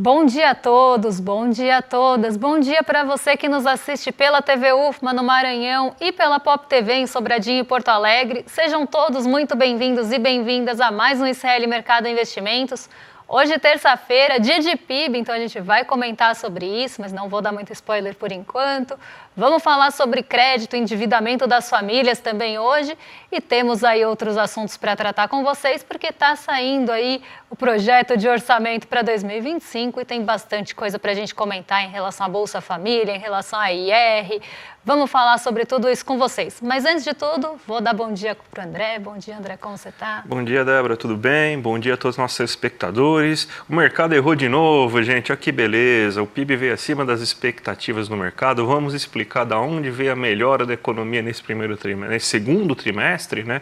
Bom dia a todos, bom dia a todas, bom dia para você que nos assiste pela TV UFMA no Maranhão e pela Pop TV em Sobradinho e Porto Alegre. Sejam todos muito bem-vindos e bem-vindas a mais um ICL Mercado Investimentos. Hoje, terça-feira, dia de PIB, então a gente vai comentar sobre isso, mas não vou dar muito spoiler por enquanto. Vamos falar sobre crédito e endividamento das famílias também hoje e temos aí outros assuntos para tratar com vocês, porque está saindo aí o projeto de orçamento para 2025 e tem bastante coisa para a gente comentar em relação à Bolsa Família, em relação à IR. Vamos falar sobre tudo isso com vocês. Mas antes de tudo, vou dar bom dia para o André. Bom dia, André, como você está? Bom dia, Débora, tudo bem? Bom dia a todos os nossos espectadores. O mercado errou de novo, gente, olha que beleza. O PIB veio acima das expectativas no mercado. Vamos explicar de onde veio a melhora da economia nesse segundo trimestre, né?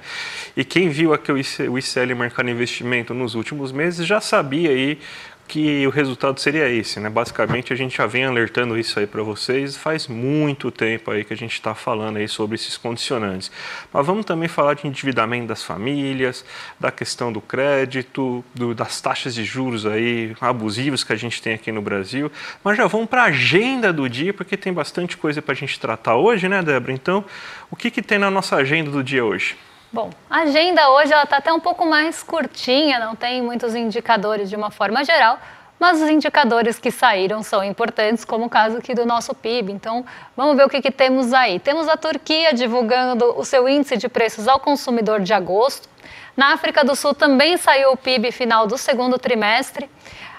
E quem viu aqui o ICL Mercado Investimento nos últimos meses já sabia aí que o resultado seria esse, né? Basicamente a gente já vem alertando isso aí para vocês faz muito tempo aí que a gente está falando aí sobre esses condicionantes. Mas vamos também falar de endividamento das famílias, da questão do crédito, das taxas de juros aí abusivos que a gente tem aqui no Brasil. Mas já vamos para a agenda do dia, porque tem bastante coisa para a gente tratar hoje, né, Débora? Então, o que tem na nossa agenda do dia hoje? Bom, a agenda hoje está até um pouco mais curtinha, não tem muitos indicadores de uma forma geral, mas os indicadores que saíram são importantes, como o caso aqui do nosso PIB. Então, vamos ver o que temos aí. Temos a Turquia divulgando o seu índice de preços ao consumidor de agosto. Na África do Sul também saiu o PIB final do segundo trimestre.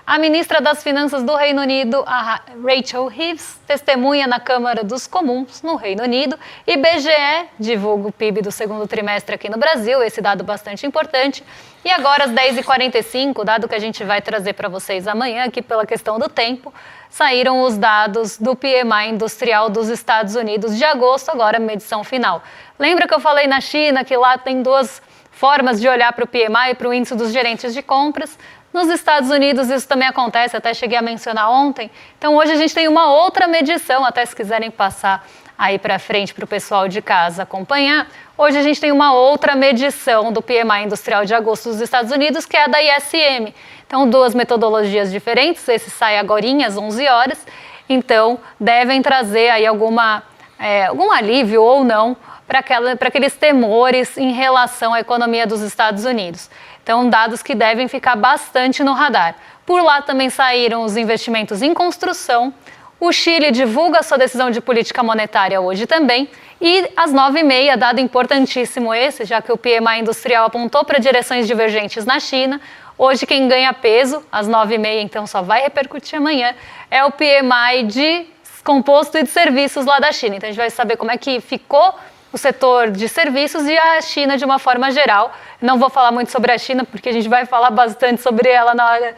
A ministra das Finanças do Reino Unido, a Rachel Reeves, testemunha na Câmara dos Comuns, no Reino Unido. E IBGE divulga o PIB do segundo trimestre aqui no Brasil, esse dado bastante importante. E agora, às 10h45, dado que a gente vai trazer para vocês amanhã, aqui pela questão do tempo, saíram os dados do PMI industrial dos Estados Unidos de agosto, agora medição final. Lembra que eu falei na China que lá tem duas formas de olhar para o PMI e para o índice dos gerentes de compras? Nos Estados Unidos isso também acontece, até cheguei a mencionar ontem. Então hoje a gente tem uma outra medição, até se quiserem passar aí para frente para o pessoal de casa acompanhar. Hoje a gente tem uma outra medição do PMI industrial de agosto dos Estados Unidos, que é a da ISM. Então duas metodologias diferentes, esse sai agorinha às 11 horas. Então devem trazer aí algum alívio ou não para aqueles temores em relação à economia dos Estados Unidos. Então, dados que devem ficar bastante no radar. Por lá também saíram os investimentos em construção. O Chile divulga sua decisão de política monetária hoje também. E às 9h30, dado importantíssimo esse, já que o PMI industrial apontou para direções divergentes na China. Hoje quem ganha peso, às 9h30, então só vai repercutir amanhã, é o PMI de composto e de serviços lá da China. Então a gente vai saber como é que ficou o setor de serviços e a China de uma forma geral. Não vou falar muito sobre a China, porque a gente vai falar bastante sobre ela na hora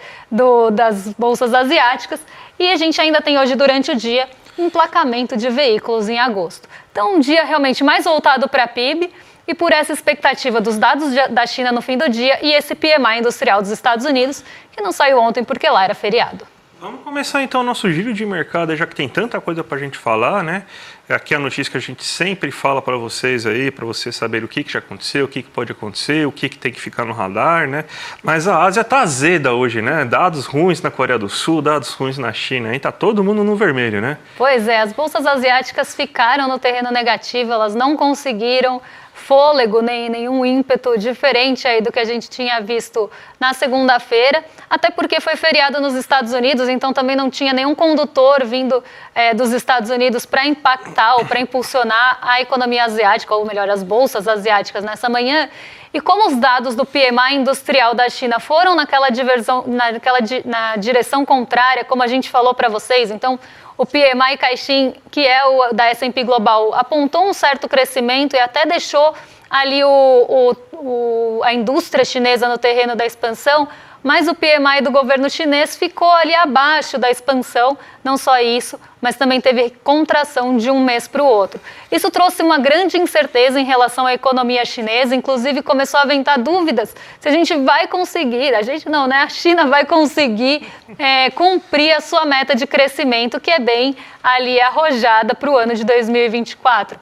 das bolsas asiáticas. E a gente ainda tem hoje, durante o dia, emplacamento de veículos em agosto. Então, um dia realmente mais voltado para a PIB e por essa expectativa dos dados da China no fim do dia e esse PMI industrial dos Estados Unidos, que não saiu ontem porque lá era feriado. Vamos começar então o nosso giro de mercado, já que tem tanta coisa para a gente falar, né? Aqui é a notícia que a gente sempre fala para vocês aí, para vocês saberem o que já aconteceu, o que pode acontecer, o que tem que ficar no radar, né? Mas a Ásia tá azeda hoje, né? Dados ruins na Coreia do Sul, dados ruins na China, aí tá todo mundo no vermelho, né? Pois é, as bolsas asiáticas ficaram no terreno negativo, elas não conseguiram fôlego, nem nenhum ímpeto diferente aí do que a gente tinha visto na segunda-feira, até porque foi feriado nos Estados Unidos, então também não tinha nenhum condutor vindo dos Estados Unidos para impactar ou para impulsionar a economia asiática, ou melhor, as bolsas asiáticas nessa manhã. E como os dados do PMI industrial da China foram na direção contrária, como a gente falou para vocês, então o PMI Caixin, que é o da S&P Global, apontou um certo crescimento e até deixou ali a indústria chinesa no terreno da expansão, mas o PMI do governo chinês ficou ali abaixo da expansão, não só isso, mas também teve contração de um mês para o outro. Isso trouxe uma grande incerteza em relação à economia chinesa, inclusive começou a aventar dúvidas se a gente vai conseguir, a gente não, né? A China vai conseguir cumprir a sua meta de crescimento, que é bem ali arrojada para o ano de 2024.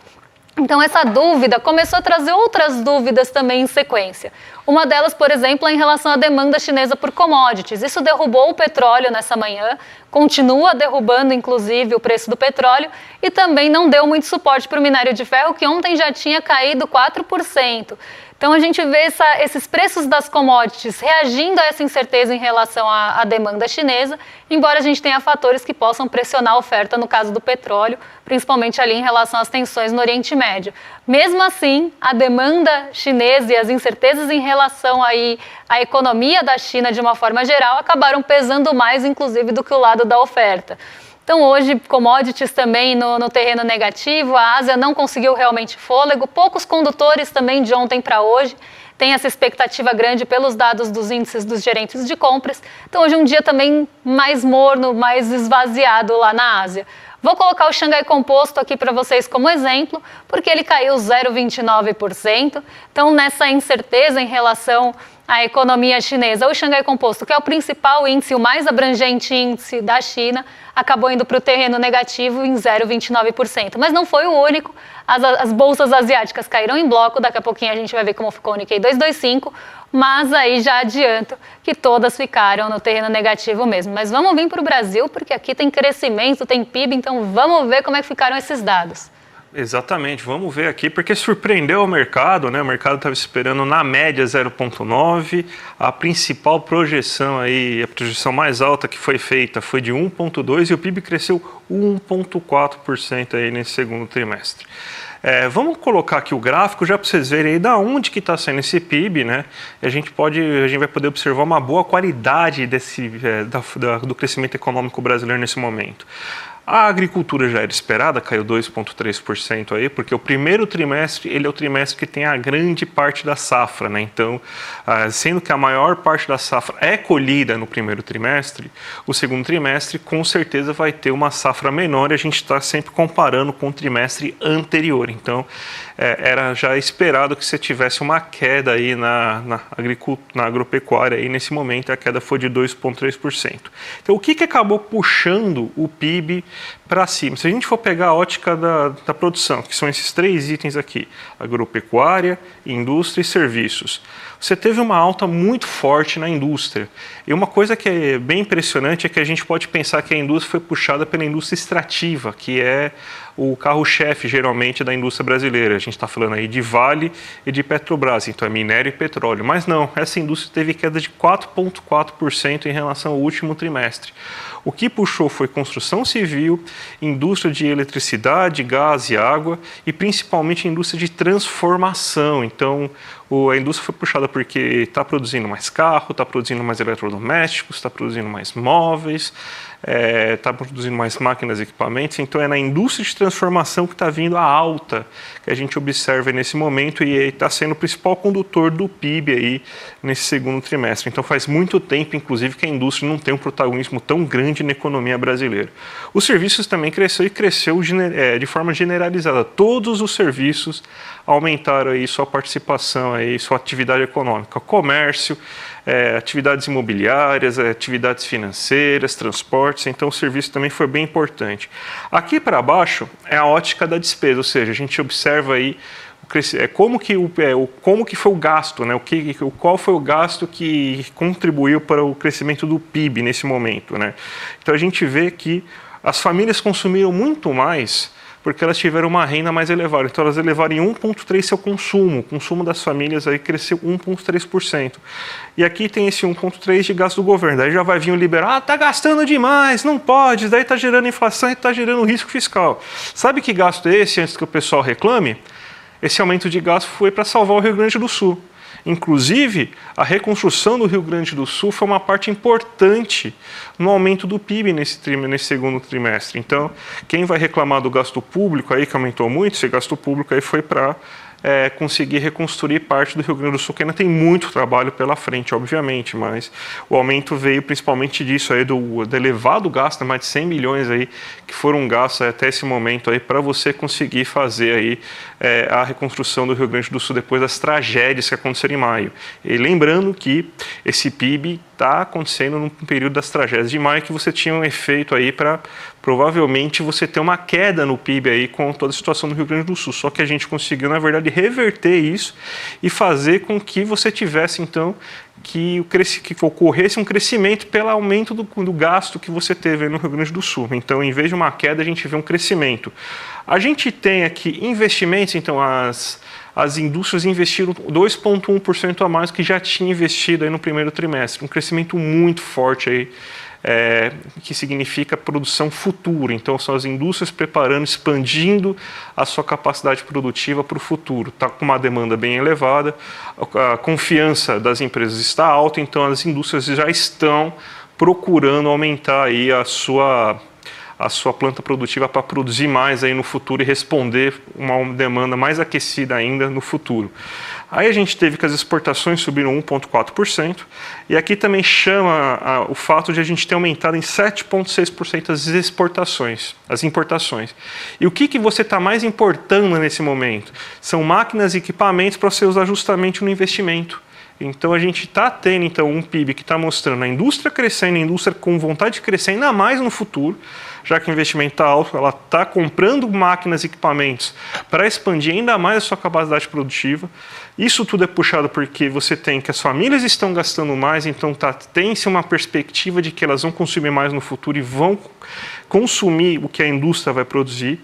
Então, essa dúvida começou a trazer outras dúvidas também em sequência. Uma delas, por exemplo, é em relação à demanda chinesa por commodities. Isso derrubou o petróleo nessa manhã, continua derrubando, inclusive, o preço do petróleo e também não deu muito suporte para o minério de ferro, que ontem já tinha caído 4%. Então, a gente vê esses preços das commodities reagindo a essa incerteza em relação à demanda chinesa, embora a gente tenha fatores que possam pressionar a oferta, no caso do petróleo, principalmente ali em relação às tensões no Oriente Médio. Mesmo assim, a demanda chinesa e as incertezas em relação aí à economia da China, de uma forma geral, acabaram pesando mais, inclusive, do que o lado da oferta. Então, hoje, commodities também no terreno negativo, a Ásia não conseguiu realmente fôlego, poucos condutores também de ontem para hoje, tem essa expectativa grande pelos dados dos índices dos gerentes de compras. Então, hoje é um dia também mais morno, mais esvaziado lá na Ásia. Vou colocar o Xangai Composto aqui para vocês como exemplo, porque ele caiu 0,29%. Então, nessa incerteza em relação à economia chinesa, o Xangai Composto, que é o principal índice, o mais abrangente índice da China, acabou indo para o terreno negativo em 0,29%. Mas não foi o único. As bolsas asiáticas caíram em bloco, daqui a pouquinho a gente vai ver como ficou o Nikkei 225, mas aí já adianto que todas ficaram no terreno negativo mesmo. Mas vamos vir para o Brasil, porque aqui tem crescimento, tem PIB, então vamos ver como é que ficaram esses dados. Exatamente, vamos ver aqui, porque surpreendeu o mercado, né? O mercado estava esperando na média 0,9, a principal projeção aí, a projeção mais alta que foi feita foi de 1,2 e o PIB cresceu 1,4% aí nesse segundo trimestre. Vamos colocar aqui o gráfico já para vocês verem aí da onde que está saindo esse PIB, né? A gente vai poder observar uma boa qualidade do crescimento econômico brasileiro nesse momento. A agricultura já era esperada, caiu 2,3% aí, porque o primeiro trimestre ele é o trimestre que tem a grande parte da safra, né? Então, sendo que a maior parte da safra é colhida no primeiro trimestre, o segundo trimestre com certeza vai ter uma safra menor e a gente está sempre comparando com o trimestre anterior. Então, era já esperado que você tivesse uma queda aí na agropecuária aí nesse momento, a queda foi de 2,3%. Então, o que acabou puxando o PIB para cima? Se a gente for pegar a ótica da produção, que são esses três itens aqui, agropecuária, indústria e serviços, você teve uma alta muito forte na indústria. E uma coisa que é bem impressionante é que a gente pode pensar que a indústria foi puxada pela indústria extrativa, que é o carro-chefe, geralmente, da indústria brasileira. A gente está falando aí de Vale e de Petrobras, então é minério e petróleo. Mas não, essa indústria teve queda de 4,4% em relação ao último trimestre. O que puxou foi construção civil, indústria de eletricidade, gás e água e principalmente a indústria de transformação. Então, a indústria foi puxada porque está produzindo mais carro, está produzindo mais eletrodomésticos, está produzindo mais móveis, está produzindo mais máquinas e equipamentos. Então, é na indústria de transformação que está vindo a alta que a gente observa nesse momento e está sendo o principal condutor do PIB aí nesse segundo trimestre. Então, faz muito tempo, inclusive, que a indústria não tem um protagonismo tão grande na economia brasileira. Os serviços também cresceu de forma generalizada. Todos os serviços aumentaram aí sua participação, aí, sua atividade econômica, comércio, atividades imobiliárias, atividades financeiras, transportes, então o serviço também foi bem importante. Aqui para baixo é a ótica da despesa, ou seja, a gente observa aí como que foi o gasto, né? Qual foi o gasto que contribuiu para o crescimento do PIB nesse momento, né? Então a gente vê que as famílias consumiram muito mais porque elas tiveram uma renda mais elevada. Então, elas elevaram em 1,3% seu consumo. O consumo das famílias aí cresceu 1,3%. E aqui tem esse 1,3% de gasto do governo. Daí já vai vir o liberal, tá gastando demais, não pode, daí tá gerando inflação e tá gerando risco fiscal. Sabe que gasto é esse, antes que o pessoal reclame? Esse aumento de gasto foi para salvar o Rio Grande do Sul. Inclusive, a reconstrução do Rio Grande do Sul foi uma parte importante no aumento do PIB nesse segundo trimestre. Então, quem vai reclamar do gasto público aí, que aumentou muito, esse gasto público aí foi para conseguir reconstruir parte do Rio Grande do Sul, que ainda tem muito trabalho pela frente, obviamente, mas o aumento veio principalmente disso aí, do elevado gasto, mais de 100 milhões aí, que foram gastos até esse momento aí, para você conseguir fazer aí a reconstrução do Rio Grande do Sul depois das tragédias que aconteceram em maio. E lembrando que esse PIB está acontecendo no período das tragédias de maio, que você tinha um efeito aí para provavelmente você ter uma queda no PIB aí com toda a situação do Rio Grande do Sul. Só que a gente conseguiu, na verdade, reverter isso e fazer com que você tivesse, então, que ocorresse um crescimento pelo aumento do gasto que você teve aí no Rio Grande do Sul. Então, em vez de uma queda, a gente vê um crescimento. A gente tem aqui investimentos, então, as indústrias investiram 2,1% a mais que já tinha investido aí no primeiro trimestre. Um crescimento muito forte aí, que significa produção futura. Então, são as indústrias preparando, expandindo a sua capacidade produtiva para o futuro. Está com uma demanda bem elevada, a confiança das empresas está alta, então as indústrias já estão procurando aumentar aí a sua planta produtiva para produzir mais aí no futuro e responder uma demanda mais aquecida ainda no futuro. Aí a gente teve que as exportações subiram 1,4%, e aqui também chama o fato de a gente ter aumentado em 7,6% as importações. E o que você está mais importando nesse momento? São máquinas e equipamentos para você usar justamente no investimento. Então a gente está tendo então, um PIB que está mostrando a indústria crescendo, a indústria com vontade de crescer ainda mais no futuro, já que o investimento está alto, ela está comprando máquinas e equipamentos para expandir ainda mais a sua capacidade produtiva. Isso tudo é puxado porque você tem que as famílias estão gastando mais, então tem-se uma perspectiva de que elas vão consumir mais no futuro e vão consumir o que a indústria vai produzir.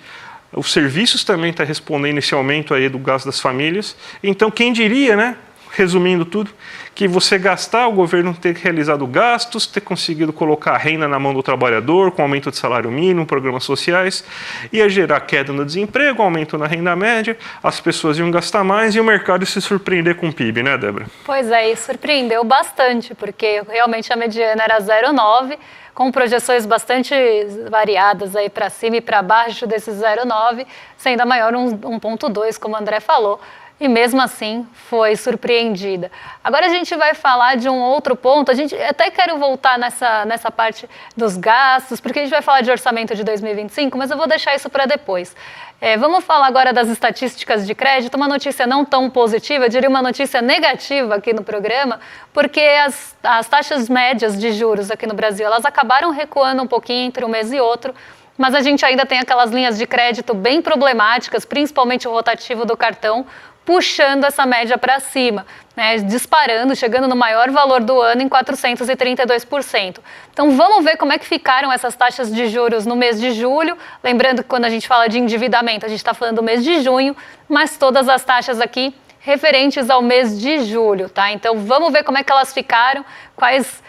Os serviços também estão respondendo esse aumento aí do gasto das famílias. Então, quem diria, né? Resumindo tudo, que você gastar, o governo ter realizado gastos, ter conseguido colocar a renda na mão do trabalhador, com aumento de salário mínimo, programas sociais, ia gerar queda no desemprego, aumento na renda média, as pessoas iam gastar mais e o mercado ia se surpreender com o PIB, né, Débora? Pois é, e surpreendeu bastante, porque realmente a mediana era 0,9%, com projeções bastante variadas aí para cima e para baixo desse 0,9%, sendo a maior 1,2%, como o André falou. E mesmo assim foi surpreendida. Agora a gente vai falar de um outro ponto. A gente até quero voltar nessa parte dos gastos, porque a gente vai falar de orçamento de 2025, mas eu vou deixar isso para depois. Vamos falar agora das estatísticas de crédito, uma notícia não tão positiva, eu diria uma notícia negativa aqui no programa, porque as taxas médias de juros aqui no Brasil, elas acabaram recuando um pouquinho entre um mês e outro, mas a gente ainda tem aquelas linhas de crédito bem problemáticas, principalmente o rotativo do cartão, puxando essa média para cima, né, disparando, chegando no maior valor do ano em 432%. Então vamos ver como é que ficaram essas taxas de juros no mês de julho, lembrando que quando a gente fala de endividamento, a gente está falando do mês de junho, mas todas as taxas aqui referentes ao mês de julho, tá? Então vamos ver como é que elas ficaram, quais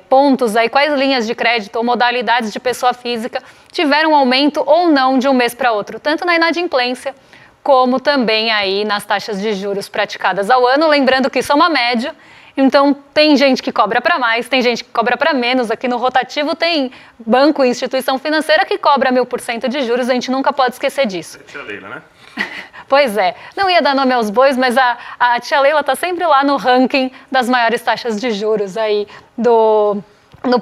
pontos aí, quais linhas de crédito ou modalidades de pessoa física tiveram aumento ou não de um mês para outro, tanto na inadimplência, como também aí nas taxas de juros praticadas ao ano, lembrando que isso é uma média, então tem gente que cobra para mais, tem gente que cobra para menos, aqui no rotativo tem banco e instituição financeira que cobra 1000% de juros, a gente nunca pode esquecer disso. É a tia Leila, né? Pois é, não ia dar nome aos bois, mas a tia Leila está sempre lá no ranking das maiores taxas de juros aí no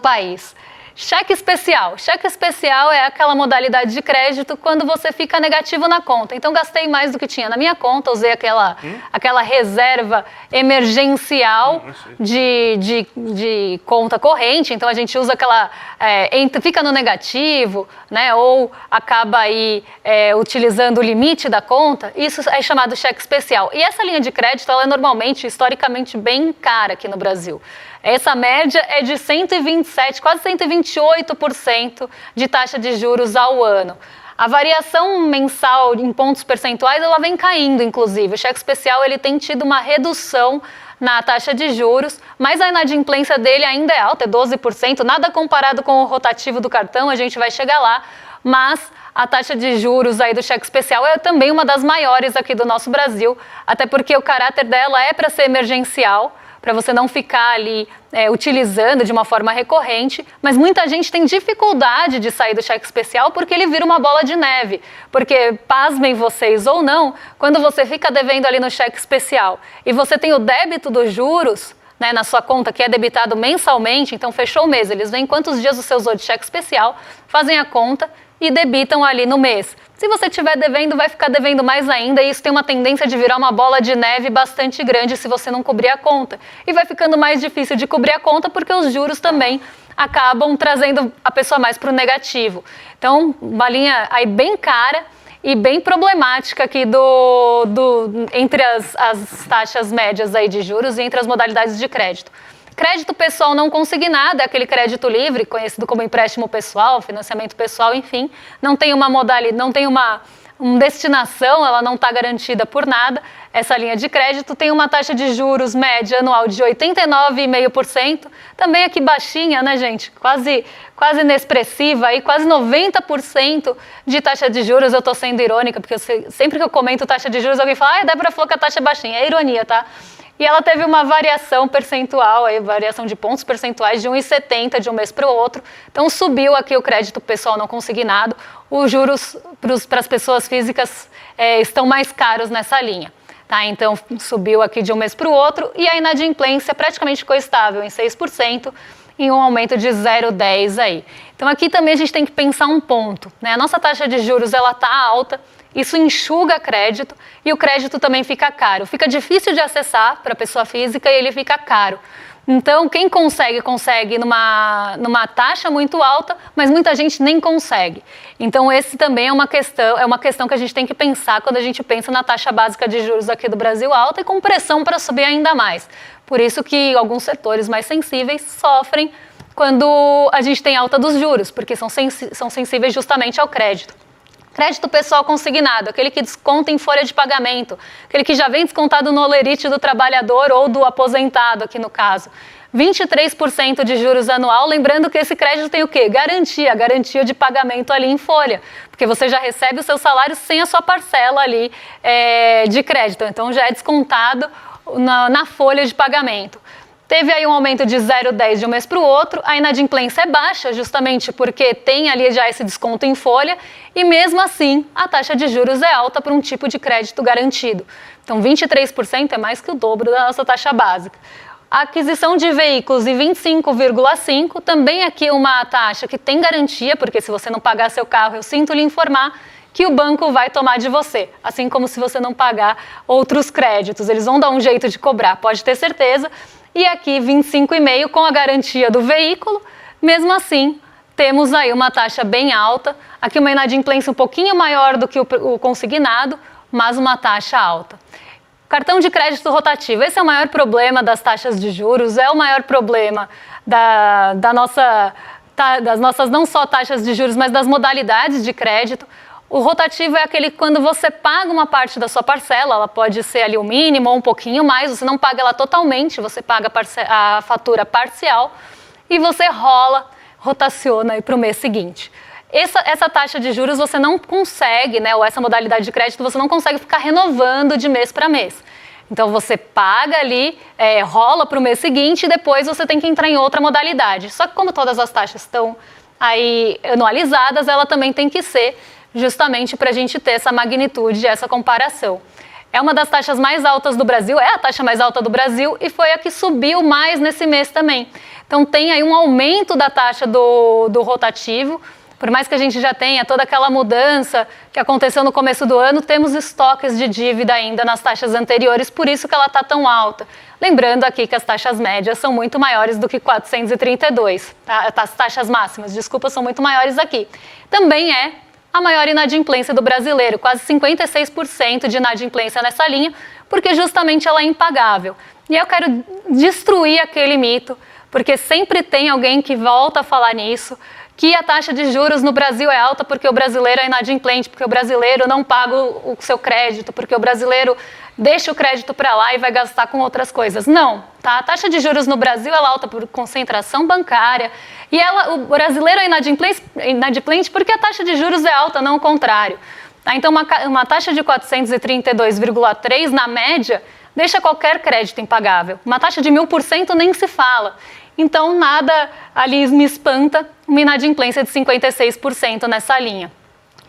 país. Cheque especial. Cheque especial é aquela modalidade de crédito quando você fica negativo na conta. Então, gastei mais do que tinha na minha conta, usei aquela reserva emergencial de conta corrente. Então, a gente usa aquela... fica no negativo, né? Ou acaba aí utilizando o limite da conta. Isso é chamado cheque especial. E essa linha de crédito, ela é normalmente, historicamente, bem cara aqui no Brasil. Essa média é de 127%, quase 128% de taxa de juros ao ano. A variação mensal em pontos percentuais, ela vem caindo, inclusive. O cheque especial ele tem tido uma redução na taxa de juros, mas a inadimplência dele ainda é alta, é 12%, nada comparado com o rotativo do cartão, a gente vai chegar lá, mas a taxa de juros aí do cheque especial é também uma das maiores aqui do nosso Brasil, até porque o caráter dela é para ser emergencial, para você não ficar ali utilizando de uma forma recorrente, mas muita gente tem dificuldade de sair do cheque especial porque ele vira uma bola de neve, porque, pasmem vocês ou não, quando você fica devendo ali no cheque especial e você tem o débito dos juros, né, na sua conta, que é debitado mensalmente, então fechou o mês, eles veem quantos dias você usou de cheque especial, fazem a conta e debitam ali no mês. Se você estiver devendo, vai ficar devendo mais ainda e isso tem uma tendência de virar uma bola de neve bastante grande se você não cobrir a conta. E vai ficando mais difícil de cobrir a conta porque os juros também acabam trazendo a pessoa mais para o negativo. Então, uma linha aí bem cara e bem problemática aqui entre as taxas médias aí de juros e entre as modalidades de crédito. Crédito pessoal não consignado é aquele crédito livre, conhecido como empréstimo pessoal, financiamento pessoal, enfim. Não tem uma modalidade, não tem uma destinação, ela não está garantida por nada. Essa linha de crédito tem uma taxa de juros média anual de 89,5%. Também aqui baixinha, né, gente? Quase inexpressiva, aí, quase 90% de taxa de juros. Eu estou sendo irônica, porque sempre que eu comento taxa de juros, alguém fala, Débora falou que a taxa é baixinha. É ironia, tá? E ela teve uma variação percentual, aí, variação de pontos percentuais de 1,70 de um mês para o outro. Então, subiu aqui o crédito pessoal não consignado. Os juros para as pessoas físicas estão mais caros nessa linha. Tá? Então, subiu aqui de um mês para o outro. E a inadimplência praticamente ficou estável em 6%, em um aumento de 0,10 aí. Então, aqui também a gente tem que pensar um ponto, né? A nossa taxa de juros está alta. Isso enxuga crédito e o crédito também fica caro. Fica difícil de acessar para a pessoa física e ele fica caro. Então, quem consegue numa taxa muito alta, mas muita gente nem consegue. Então, esse também é uma questão que a gente tem que pensar quando a gente pensa na taxa básica de juros aqui do Brasil alta e com pressão para subir ainda mais. Por isso que alguns setores mais sensíveis sofrem quando a gente tem alta dos juros, porque são sensíveis justamente ao crédito. Crédito pessoal consignado, aquele que desconta em folha de pagamento, aquele que já vem descontado no holerite do trabalhador ou do aposentado, aqui no caso. 23% de juros anual, lembrando que esse crédito tem o quê? Garantia de pagamento ali em folha, porque você já recebe o seu salário sem a sua parcela ali de crédito, então já é descontado na folha de pagamento. Teve aí um aumento de 0,10 de um mês para o outro, a inadimplência é baixa justamente porque tem ali já esse desconto em folha e mesmo assim a taxa de juros é alta para um tipo de crédito garantido. Então 23% é mais que o dobro da nossa taxa básica. A aquisição de veículos em 25,5%, também aqui uma taxa que tem garantia, porque se você não pagar seu carro, eu sinto lhe informar que o banco vai tomar de você, assim como se você não pagar outros créditos, eles vão dar um jeito de cobrar, pode ter certeza. E aqui 25,5% com a garantia do veículo, mesmo assim temos aí uma taxa bem alta, aqui uma inadimplência um pouquinho maior do que o consignado, mas uma taxa alta. Cartão de crédito rotativo, esse é o maior problema das taxas de juros, é o maior problema das nossas não só taxas de juros, mas das modalidades de crédito. O rotativo é aquele que quando você paga uma parte da sua parcela, ela pode ser ali o mínimo ou um pouquinho mais, você não paga ela totalmente, você paga a fatura parcial e você rotaciona para o mês seguinte. Essa taxa de juros você não consegue, né, ou essa modalidade de crédito, você não consegue ficar renovando de mês para mês. Então você paga ali, rola para o mês seguinte e depois você tem que entrar em outra modalidade. Só que como todas as taxas estão aí anualizadas, ela também tem que ser justamente para a gente ter essa magnitude, essa comparação. É uma das taxas mais altas do Brasil, é a taxa mais alta do Brasil e foi a que subiu mais nesse mês também. Então tem aí um aumento da taxa do rotativo, por mais que a gente já tenha toda aquela mudança que aconteceu no começo do ano, temos estoques de dívida ainda nas taxas anteriores, por isso que ela está tão alta. Lembrando aqui que as taxas médias são muito maiores do que 432, tá? As taxas máximas, desculpa, são muito maiores aqui. Também é a maior inadimplência do brasileiro, quase 56% de inadimplência nessa linha, porque justamente ela é impagável. E eu quero destruir aquele mito, porque sempre tem alguém que volta a falar nisso, que a taxa de juros no Brasil é alta porque o brasileiro é inadimplente, porque o brasileiro não paga o seu crédito, porque o brasileiro deixa o crédito para lá e vai gastar com outras coisas. Não, tá? A taxa de juros no Brasil é alta por concentração bancária e o brasileiro é inadimplente porque a taxa de juros é alta, não o contrário. Tá? Então, uma taxa de 432,3 na média deixa qualquer crédito impagável. Uma taxa de 1.000% nem se fala. Então, nada ali me espanta uma inadimplência de 56% nessa linha.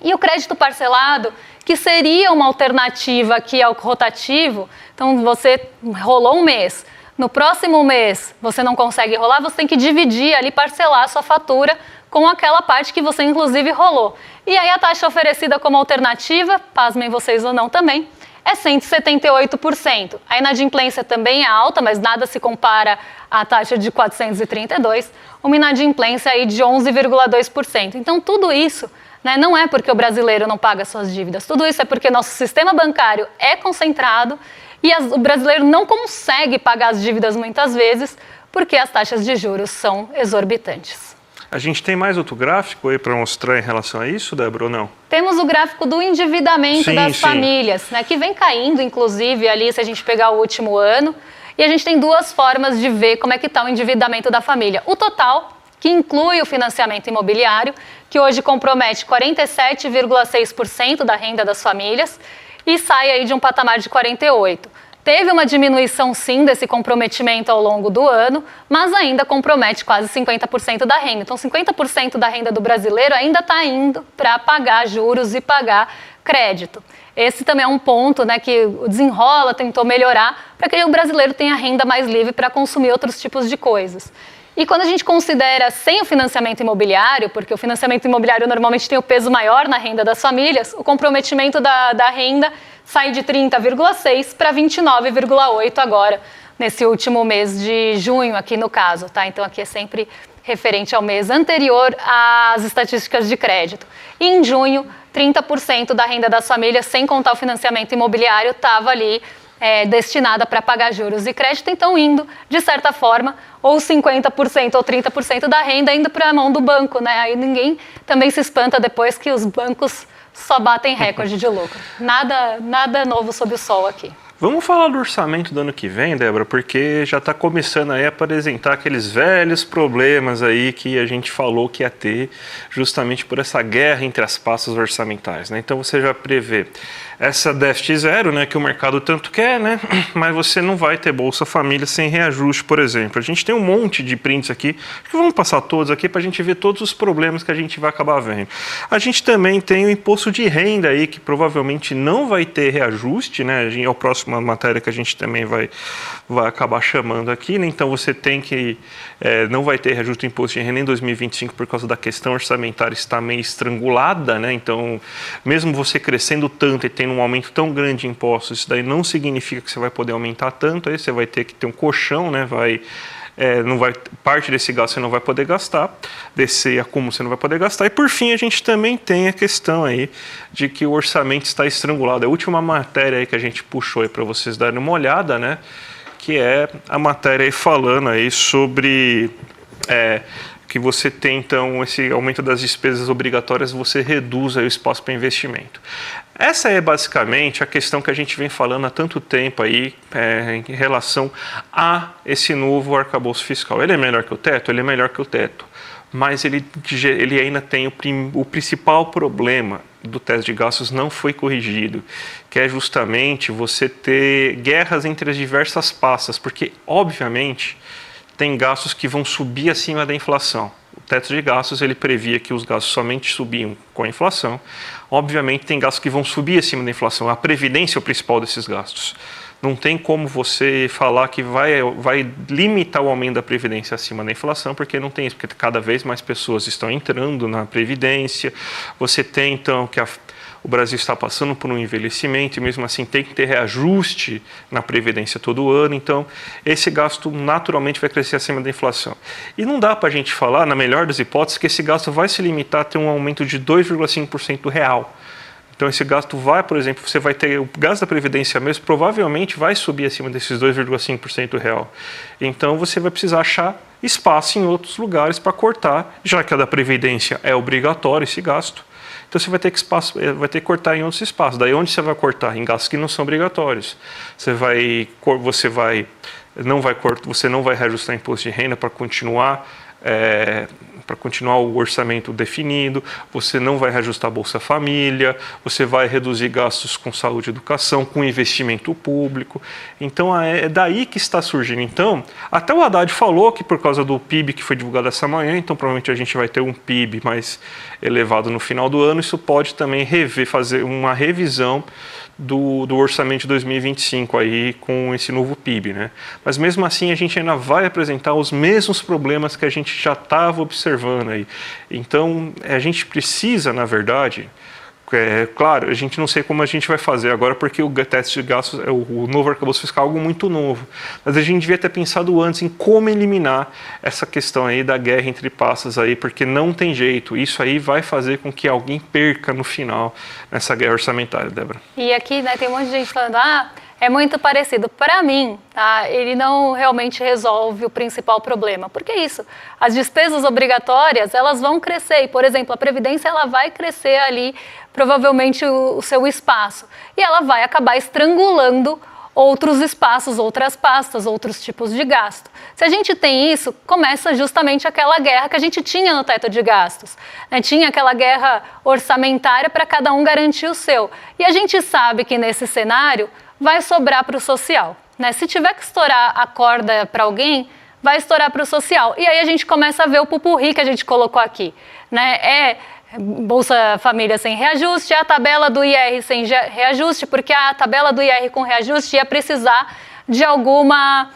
E o crédito parcelado, que seria uma alternativa aqui ao rotativo, então você rolou um mês, no próximo mês você não consegue rolar, você tem que dividir ali, parcelar a sua fatura com aquela parte que você inclusive rolou. E aí a taxa oferecida como alternativa, pasmem vocês ou não também, é 178%. A inadimplência também é alta, mas nada se compara à taxa de 432, uma inadimplência aí de 11,2%. Então tudo isso, né, não é porque o brasileiro não paga suas dívidas, tudo isso é porque nosso sistema bancário é concentrado e o brasileiro não consegue pagar as dívidas muitas vezes porque as taxas de juros são exorbitantes. A gente tem mais outro gráfico aí para mostrar em relação a isso, Débora, ou não? Temos o gráfico do endividamento das famílias, né, que vem caindo, inclusive, ali, se a gente pegar o último ano. E a gente tem duas formas de ver como é que está o endividamento da família. O total, que inclui o financiamento imobiliário, que hoje compromete 47,6% da renda das famílias e sai aí de um patamar de 48%. Teve uma diminuição, sim, desse comprometimento ao longo do ano, mas ainda compromete quase 50% da renda. Então, 50% da renda do brasileiro ainda está indo para pagar juros e pagar crédito. Esse também é um ponto, né, que o Desenrola tentou melhorar para que o brasileiro tenha renda mais livre para consumir outros tipos de coisas. E quando a gente considera sem o financiamento imobiliário, porque o financiamento imobiliário normalmente tem o peso maior na renda das famílias, o comprometimento da renda sai de 30,6 para 29,8 agora, nesse último mês de junho, aqui no caso, tá? Então aqui é sempre referente ao mês anterior às estatísticas de crédito. E em junho, 30% da renda das famílias, sem contar o financiamento imobiliário, estava ali destinada para pagar juros e crédito, então indo, de certa forma, ou 50% ou 30% da renda indo para a mão do banco, né? Aí ninguém também se espanta depois que os bancos só batem recorde de lucro. Nada novo sob o sol aqui. Vamos falar do orçamento do ano que vem, Débora, porque já está começando aí a apresentar aqueles velhos problemas aí que a gente falou que ia ter justamente por essa guerra entre as pastas orçamentais, né? Então você já prevê essa déficit zero, né, que o mercado tanto quer, né, mas você não vai ter Bolsa Família sem reajuste, por exemplo. A gente tem um monte de prints aqui, que vamos passar todos aqui para a gente ver todos os problemas que a gente vai acabar vendo. A gente também tem o imposto de renda aí, que provavelmente não vai ter reajuste, né, é a próxima matéria que a gente também vai acabar chamando aqui, né, então você tem que, não vai ter reajuste do imposto de renda em 2025 por causa da questão orçamentária estar meio estrangulada, né, então mesmo você crescendo tanto e tendo um aumento tão grande de impostos, isso daí não significa que você vai poder aumentar tanto, aí você vai ter que ter um colchão, né? Parte desse gasto você não vai poder gastar, desse acúmulo você não vai poder gastar. E por fim a gente também tem a questão aí de que o orçamento está estrangulado. A última matéria aí que a gente puxou aí para vocês darem uma olhada, né? Que é a matéria aí falando aí sobre que você tem, então, esse aumento das despesas obrigatórias, você reduz aí o espaço para investimento. Essa é basicamente a questão que a gente vem falando há tanto tempo aí em relação a esse novo arcabouço fiscal. Ele é melhor que o teto? Ele é melhor que o teto. Mas ele ainda tem o principal problema do teto de gastos não foi corrigido, que é justamente você ter guerras entre as diversas pastas, porque, obviamente, tem gastos que vão subir acima da inflação. O teto de gastos, ele previa que os gastos somente subiam com a inflação. Obviamente, tem gastos que vão subir acima da inflação. A previdência é o principal desses gastos. Não tem como você falar que vai limitar o aumento da previdência acima da inflação, porque não tem isso, porque cada vez mais pessoas estão entrando na previdência. Você tem, então, que o Brasil está passando por um envelhecimento e mesmo assim tem que ter reajuste na Previdência todo ano, então esse gasto naturalmente vai crescer acima da inflação. E não dá para a gente falar, na melhor das hipóteses, que esse gasto vai se limitar a ter um aumento de 2,5% real. Então esse gasto vai, por exemplo, você vai ter o gasto da Previdência mesmo, provavelmente vai subir acima desses 2,5% real. Então você vai precisar achar espaço em outros lugares para cortar, já que a da Previdência é obrigatório esse gasto. Então você vai ter que cortar em outros espaços. Daí onde você vai cortar? Em gastos que não são obrigatórios. Você não vai reajustar imposto de renda para continuar o orçamento definido, você não vai reajustar a Bolsa Família, você vai reduzir gastos com saúde e educação, com investimento público. Então é daí que está surgindo. Então, até o Haddad falou que por causa do PIB que foi divulgado essa manhã, então provavelmente a gente vai ter um PIB mais elevado no final do ano, isso pode também fazer uma revisão do orçamento de 2025 aí com esse novo PIB, né? Mas mesmo assim a gente ainda vai apresentar os mesmos problemas que a gente já estava observando aí. Então a gente precisa, na verdade, claro, a gente não sei como a gente vai fazer agora porque o teste de gastos, o novo arcabouço fiscal é algo muito novo, mas a gente devia ter pensado antes em como eliminar essa questão aí da guerra entre pastas aí, porque não tem jeito, isso aí vai fazer com que alguém perca no final nessa guerra orçamentária, Débora. E aqui, né, tem um monte de gente falando, é muito parecido. Para mim, tá, ele não realmente resolve o principal problema. Porque é isso, as despesas obrigatórias, elas vão crescer. E, por exemplo, a Previdência, ela vai crescer ali, provavelmente, o seu espaço. E ela vai acabar estrangulando outros espaços, outras pastas, outros tipos de gasto. Se a gente tem isso, começa justamente aquela guerra que a gente tinha no teto de gastos, né? Tinha aquela guerra orçamentária para cada um garantir o seu. E a gente sabe que nesse cenário vai sobrar para o social, né? Se tiver que estourar a corda para alguém, vai estourar para o social. E aí a gente começa a ver o pupurri que a gente colocou aqui, né? Bolsa Família sem reajuste, a tabela do IR sem reajuste, porque a tabela do IR com reajuste ia precisar de alguma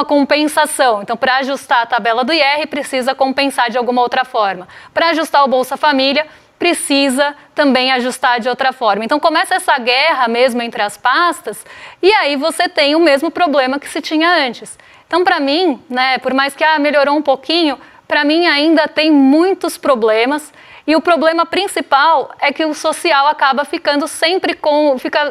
compensação. Então, para ajustar a tabela do IR, precisa compensar de alguma outra forma. Para ajustar o Bolsa Família, precisa também ajustar de outra forma. Então, começa essa guerra mesmo entre as pastas e aí você tem o mesmo problema que se tinha antes. Então, para mim, né, por mais que melhorou um pouquinho, para mim ainda tem muitos problemas. E o problema principal é que o social acaba ficando sempre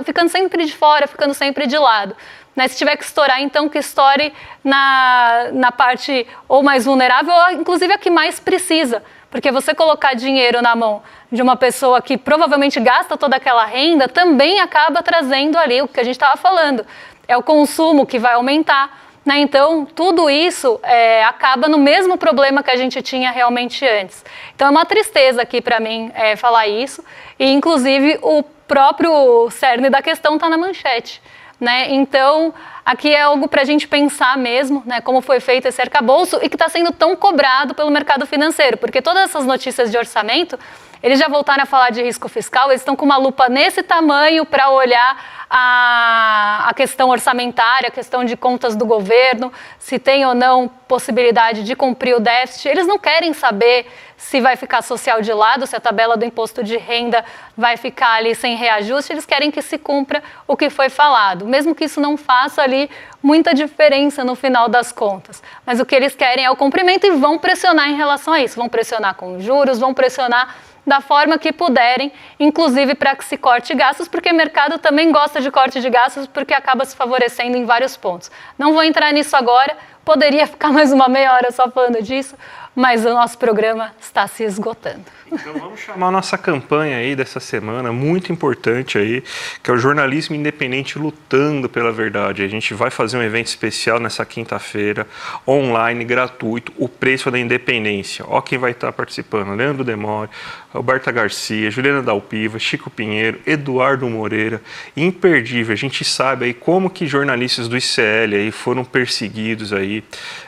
ficando sempre de fora, ficando sempre de lado. Né? Se tiver que estourar, então que estoure na parte ou mais vulnerável ou inclusive a que mais precisa. Porque você colocar dinheiro na mão de uma pessoa que provavelmente gasta toda aquela renda também acaba trazendo ali o que a gente estava falando. É o consumo que vai aumentar. Né? Então, tudo isso acaba no mesmo problema que a gente tinha realmente antes. Então, é uma tristeza aqui para mim falar isso. E, inclusive, o próprio cerne da questão está na manchete. Né? Então, aqui é algo para a gente pensar mesmo, né, como foi feito esse arcabouço e que está sendo tão cobrado pelo mercado financeiro. Porque todas essas notícias de orçamento, eles já voltaram a falar de risco fiscal, eles estão com uma lupa nesse tamanho para olhar a questão orçamentária, a questão de contas do governo, se tem ou não possibilidade de cumprir o déficit. Eles não querem saber se vai ficar social de lado, se a tabela do imposto de renda vai ficar ali sem reajuste, eles querem que se cumpra o que foi falado, mesmo que isso não faça ali muita diferença no final das contas. Mas o que eles querem é o cumprimento e vão pressionar em relação a isso, vão pressionar com juros, vão pressionar da forma que puderem, inclusive para que se corte gastos, porque o mercado também gosta de corte de gastos, porque acaba se favorecendo em vários pontos. Não vou entrar nisso agora, poderia ficar mais uma meia hora só falando disso, mas o nosso programa está se esgotando. Então vamos chamar a nossa campanha aí dessa semana, muito importante aí, que é o jornalismo independente lutando pela verdade. A gente vai fazer um evento especial nessa quinta-feira, online, gratuito, o preço da independência. Ó quem vai estar participando: Leandro Demore, Roberta Garcia, Juliana Dalpiva, Chico Pinheiro, Eduardo Moreira, imperdível. A gente sabe aí como que jornalistas do ICL aí foram perseguidos aí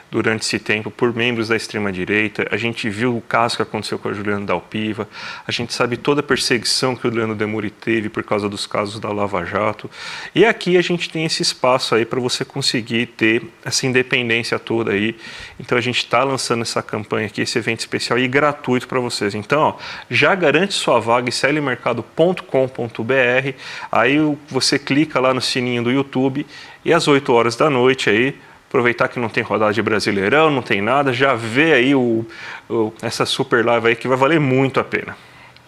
durante esse tempo por membros da extrema-direita. A gente viu o caso que aconteceu com a Juliana Dalpiva, a gente sabe toda a perseguição que o Leandro Demore teve por causa dos casos da Lava Jato. E aqui a gente tem esse espaço aí para você conseguir ter essa independência toda aí. Então a gente está lançando essa campanha aqui, esse evento especial e gratuito para vocês. Então, ó, já garante sua vaga em clmercado.com.br, aí você clica lá no sininho do YouTube e às 8 horas da noite aí, aproveitar que não tem rodada de Brasileirão, não tem nada, já vê aí essa super live aí que vai valer muito a pena.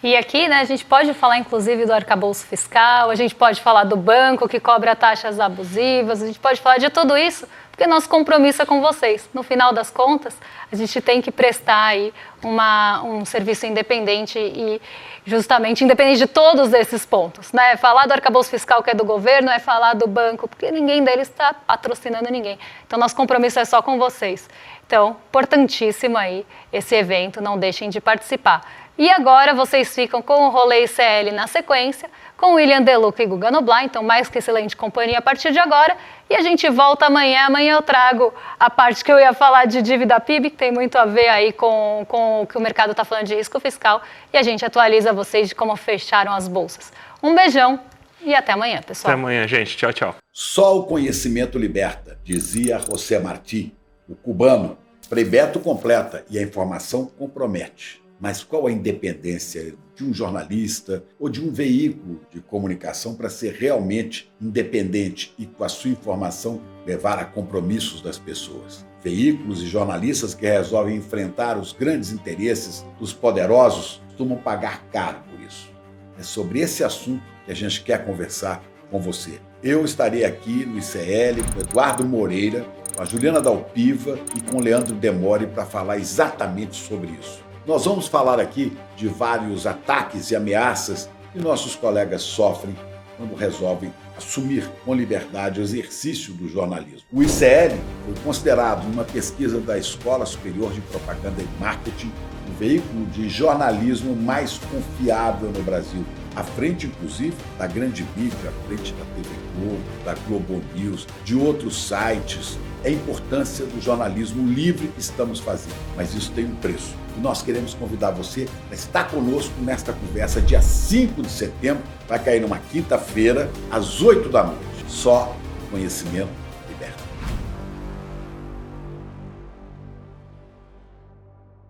E aqui, né, a gente pode falar inclusive do arcabouço fiscal, a gente pode falar do banco que cobra taxas abusivas, a gente pode falar de tudo isso, porque nosso compromisso é com vocês. No final das contas, a gente tem que prestar aí um serviço independente e justamente independente de todos esses pontos, né? Falar do arcabouço fiscal que é do governo é falar do banco, porque ninguém deles está patrocinando ninguém. Então, nosso compromisso é só com vocês. Então, importantíssimo aí esse evento, não deixem de participar. E agora vocês ficam com o Rolê ICL na sequência, com William Deluca e Guga Noblar, então mais que excelente companhia a partir de agora. E a gente volta amanhã. Amanhã eu trago a parte que eu ia falar de dívida PIB, que tem muito a ver aí com o que o mercado está falando de risco fiscal. E a gente atualiza vocês de como fecharam as bolsas. Um beijão E até amanhã, pessoal. Até amanhã, gente. Tchau, tchau. Só o conhecimento liberta, dizia José Martí, o cubano. Frei Beto completa e a informação compromete. Mas qual a independência de um jornalista ou de um veículo de comunicação para ser realmente independente e, com a sua informação, levar a compromissos das pessoas? Veículos e jornalistas que resolvem enfrentar os grandes interesses dos poderosos costumam pagar caro por isso. É sobre esse assunto que a gente quer conversar com você. Eu estarei aqui no ICL com Eduardo Moreira, com a Juliana Dalpiva e com o Leandro Demore para falar exatamente sobre isso. Nós vamos falar aqui de vários ataques e ameaças que nossos colegas sofrem quando resolvem assumir com liberdade o exercício do jornalismo. O ICL foi considerado, numa pesquisa da Escola Superior de Propaganda e Marketing, o veículo de jornalismo mais confiável no Brasil, à frente, inclusive, da grande mídia, à frente da TV Globo, da Globo News, de outros sites. É a importância do jornalismo livre que estamos fazendo, mas isso tem um preço. E nós queremos convidar você a estar conosco nesta conversa dia 5 de setembro, vai cair numa quinta-feira, às 8 da noite. Só conhecimento